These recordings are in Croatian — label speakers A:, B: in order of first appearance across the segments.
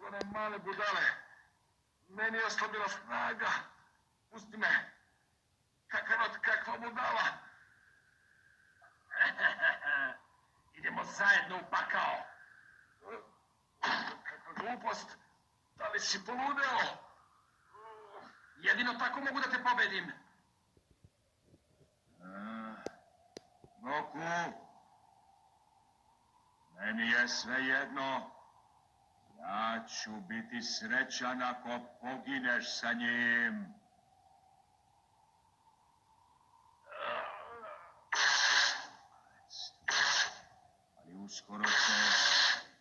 A: one male budale. Meni je oslabila snaga. Pusti me. Kakva budala. Idemo zajedno u pakao. Kakva glupost. Da li si poludeo? Jedino tako mogu da te pobedim.
B: Goku, meni je svejedno. Ja ću biti srećan ako pogineš sa njim. Ali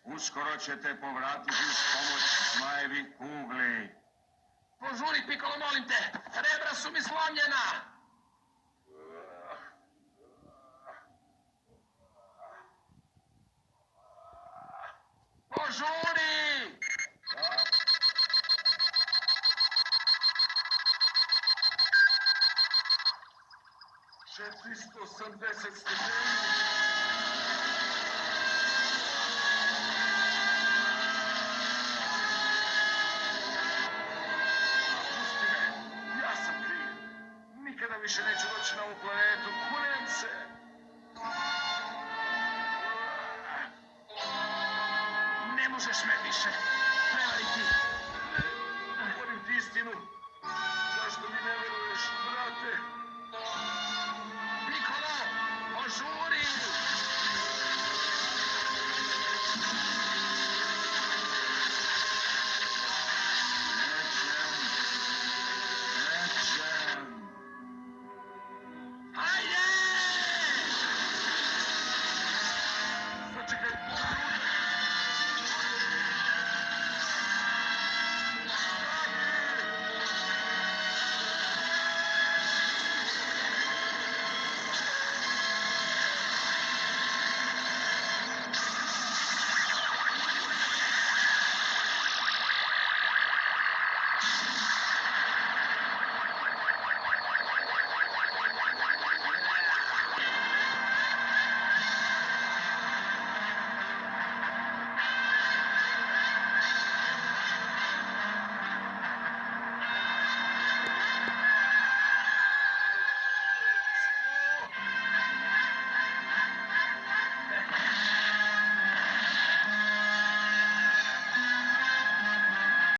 B: uskoro ćete povratiti uz pomoć zmajevih kugli.
A: Požuri, Piccolo, molim te! Rebra su mi slomljena! Požuri! 480 stepeni. Nikada više neću doći na ovu planetu, kunem se! Ne možeš me više prevariti! Govorim ti istinu! Zašto mi ne veruješ, brate? Piccolo, požuri!